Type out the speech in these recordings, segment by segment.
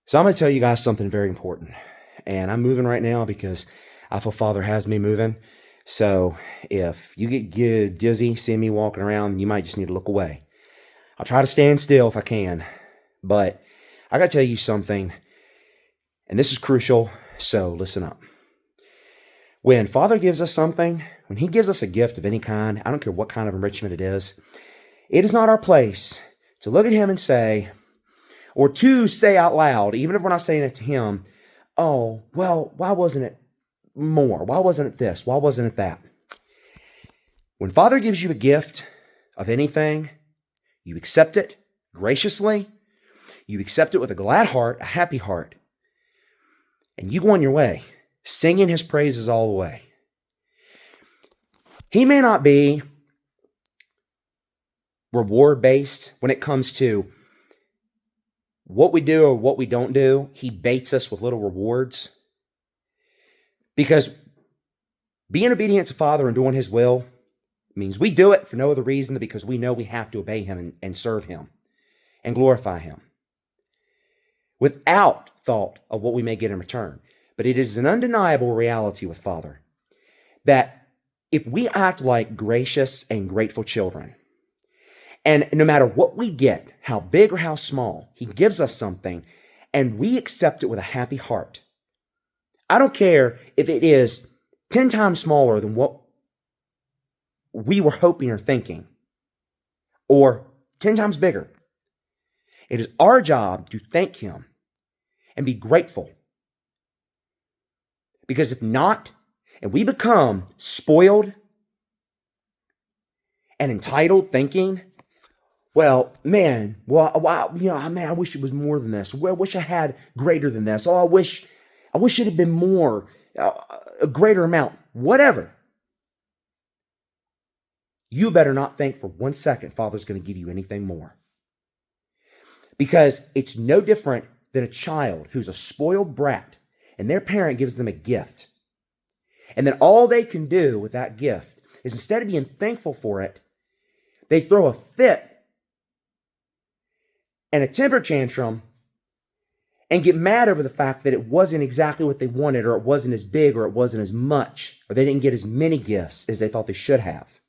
So I'm going to tell you guys something very important. And I'm moving right now because I feel Father has me moving. So if you get dizzy seeing me walking around, you might just need to look away. I'll try to stand still if I can. But I got to tell you something, and this is crucial, so listen up. When Father gives us something, when He gives us a gift of any kind, I don't care what kind of enrichment it is not our place to look at Him and say, or to say out loud, even if we're not saying it to Him, oh, well, why wasn't it more? Why wasn't it this? Why wasn't it that? When Father gives you a gift of anything, you accept it graciously, you accept it with a glad heart, a happy heart, and you go on your way, singing His praises all the way. He may not be reward-based when it comes to what we do or what we don't do. He baits us with little rewards. Because being obedient to Father and doing His will means we do it for no other reason than because we know we have to obey Him and serve Him and glorify Him without thought of what we may get in return. But it is an undeniable reality with Father that if we act like gracious and grateful children, and no matter what we get, how big or how small, He gives us something, and we accept it with a happy heart. I don't care if it is 10 times smaller than what we were hoping or thinking, or 10 times bigger. It is our job to thank Him and be grateful. Because if not, and we become spoiled and entitled, thinking, I wish it was more than this. Well, I wish I had greater than this. Oh, I wish it had been more, a greater amount, whatever. You better not think for 1 second Father's going to give you anything more. Because it's no different than a child who's a spoiled brat and their parent gives them a gift. And then all they can do with that gift is, instead of being thankful for it, they throw a fit and a temper tantrum and get mad over the fact that it wasn't exactly what they wanted, or it wasn't as big, or it wasn't as much, or they didn't get as many gifts as they thought they should have.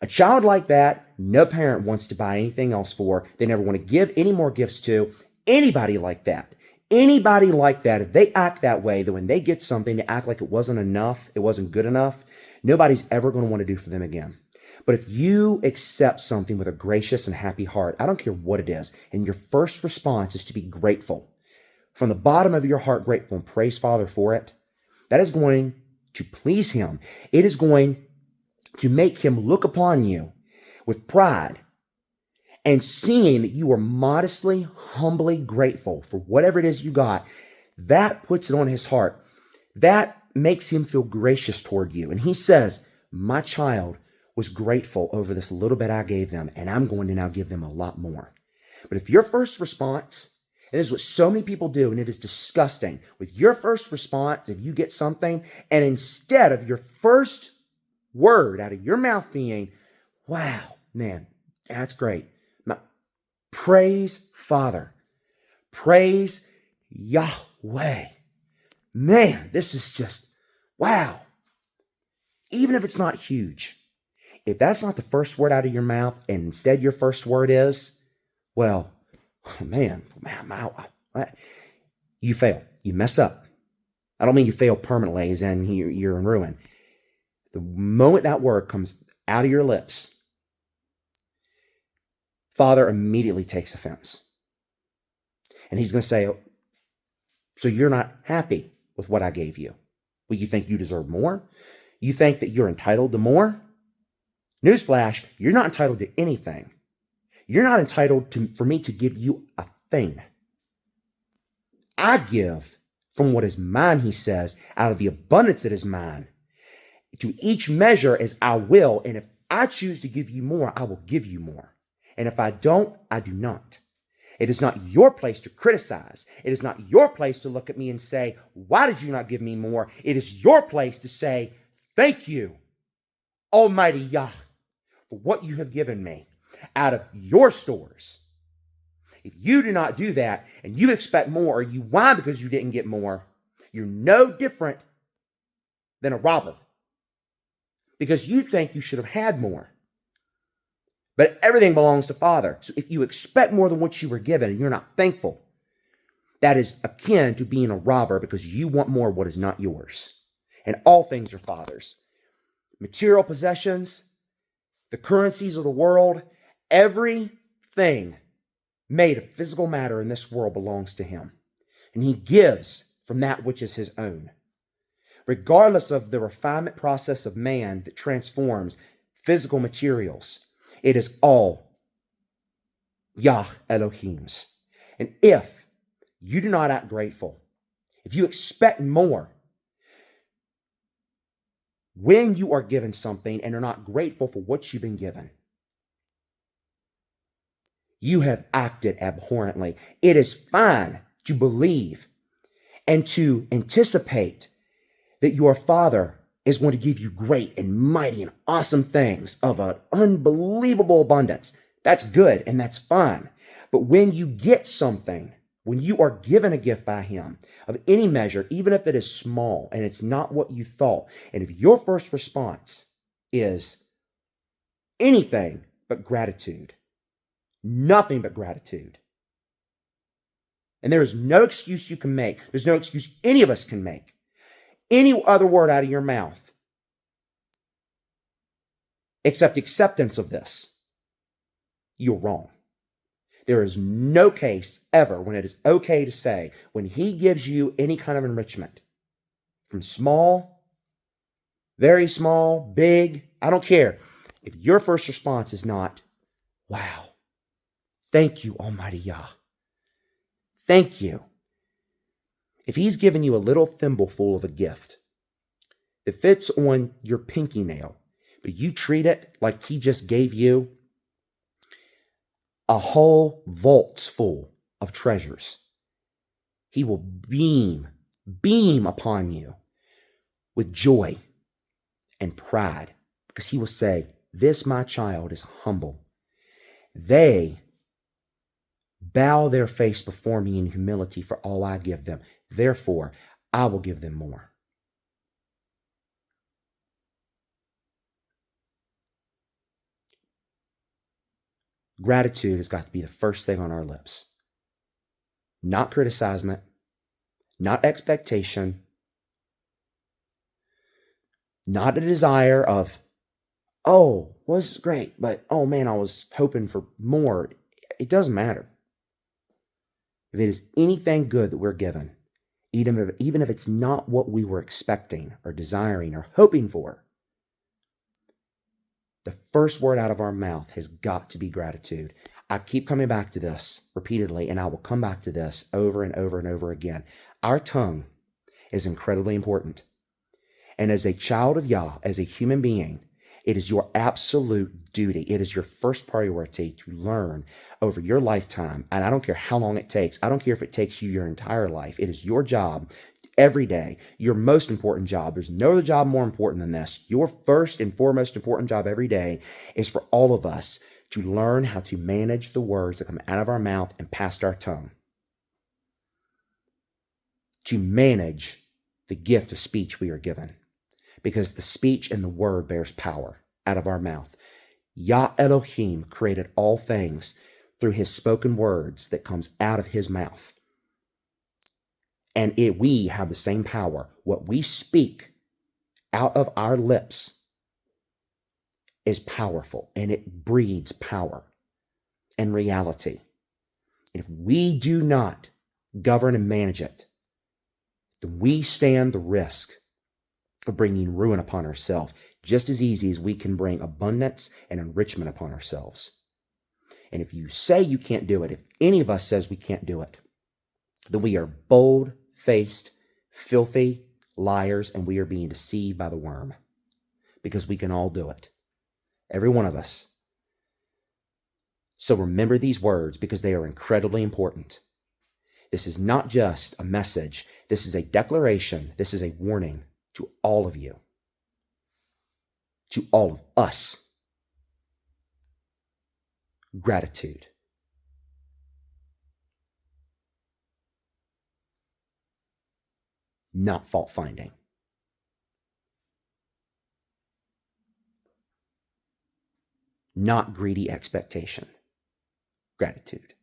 A child like that, no parent wants to buy anything else for. They never want to give any more gifts to. Anybody like that, if they act that way, that when they get something, they act like it wasn't enough, it wasn't good enough, nobody's ever going to want to do for them again. But if you accept something with a gracious and happy heart, I don't care what it is, and your first response is to be grateful, from the bottom of your heart grateful, and praise Father for it, that is going to please Him. It is going to make Him look upon you with pride, and seeing that you are modestly, humbly grateful for whatever it is you got, that puts it on His heart. That makes Him feel gracious toward you. And He says, my child was grateful over this little bit I gave them, and I'm going to now give them a lot more. But if your first response, and this is what so many people do, and it is disgusting, with your first response, if you get something, and instead of your first word out of your mouth being, wow, man, that's great. Praise Father. Praise Yahweh. Man, this is just, wow. Even if it's not huge, if that's not the first word out of your mouth, and instead your first word is, well, man, you fail. You mess up. I don't mean you fail permanently, as in you're in ruin. The moment that word comes out of your lips, Father immediately takes offense. And He's going to say, so you're not happy with what I gave you? Well, you think you deserve more? You think that you're entitled to more? Newsflash, you're not entitled to anything. You're not entitled for me to give you a thing. I give from what is mine, He says, out of the abundance that is mine. To each measure as I will, and if I choose to give you more, I will give you more. And if I don't, I do not. It is not your place to criticize. It is not your place to look at me and say, why did you not give me more? It is your place to say, thank you, Almighty Yah, for what you have given me out of your stores. If you do not do that and you expect more, or you whine because you didn't get more, you're no different than a robber because you think you should have had more. But everything belongs to Father. So if you expect more than what you were given and you're not thankful, that is akin to being a robber because you want more of what is not yours. And all things are Father's. Material possessions, the currencies of the world, everything made of physical matter in this world belongs to him. And he gives from that which is his own. Regardless of the refinement process of man that transforms physical materials, it is all Yah Elohim's. And if you do not act grateful, if you expect more, when you are given something and are not grateful for what you've been given, you have acted abhorrently. It is fine to believe and to anticipate that your Father is going to give you great and mighty and awesome things of an unbelievable abundance. That's good and that's fine. But when you get something, when you are given a gift by him of any measure, even if it is small and it's not what you thought, and if your first response is anything but gratitude, nothing but gratitude, and there is no excuse you can make, there's no excuse any of us can make, any other word out of your mouth except acceptance of this, you're wrong. There is no case ever when it is okay to say, when he gives you any kind of enrichment, from small, very small, big, I don't care. If your first response is not, wow, thank you, Almighty Yah. Thank you. If he's given you a little thimbleful of a gift that fits on your pinky nail, but you treat it like he just gave you a whole vault's full of treasures, he will beam upon you with joy and pride, because he will say, this my child is humble. They bow their face before me in humility for all I give them. Therefore, I will give them more. Gratitude has got to be the first thing on our lips. Not criticizement, not expectation, not a desire of, oh, was great, but oh man, I was hoping for more. It doesn't matter. If it is anything good that we're given, even if it's not what we were expecting or desiring or hoping for, the first word out of our mouth has got to be gratitude. I keep coming back to this repeatedly, and I will come back to this over and over and over again. Our tongue is incredibly important. And as a child of Yah, as a human being, it is your absolute duty. It is your first priority to learn over your lifetime. And I don't care how long it takes. I don't care if it takes you your entire life. It is your job every day, your most important job. There's no other job more important than this. Your first and foremost important job every day is for all of us to learn how to manage the words that come out of our mouth and past our tongue. To manage the gift of speech we are given. Because the speech and the word bears power out of our mouth. Yah Elohim created all things through his spoken words that comes out of his mouth. And we have the same power. What we speak out of our lips is powerful, and it breeds power and reality. And if we do not govern and manage it, then we stand the risk of bringing ruin upon ourselves, just as easy as we can bring abundance and enrichment upon ourselves. And if you say you can't do it, if any of us says we can't do it, then we are bold-faced, filthy liars, and we are being deceived by the worm, because we can all do it. Every one of us. So remember these words, because they are incredibly important. This is not just a message. This is a declaration. This is a warning to all of you, to all of us. Gratitude. not fault finding. Not greedy expectation. Gratitude.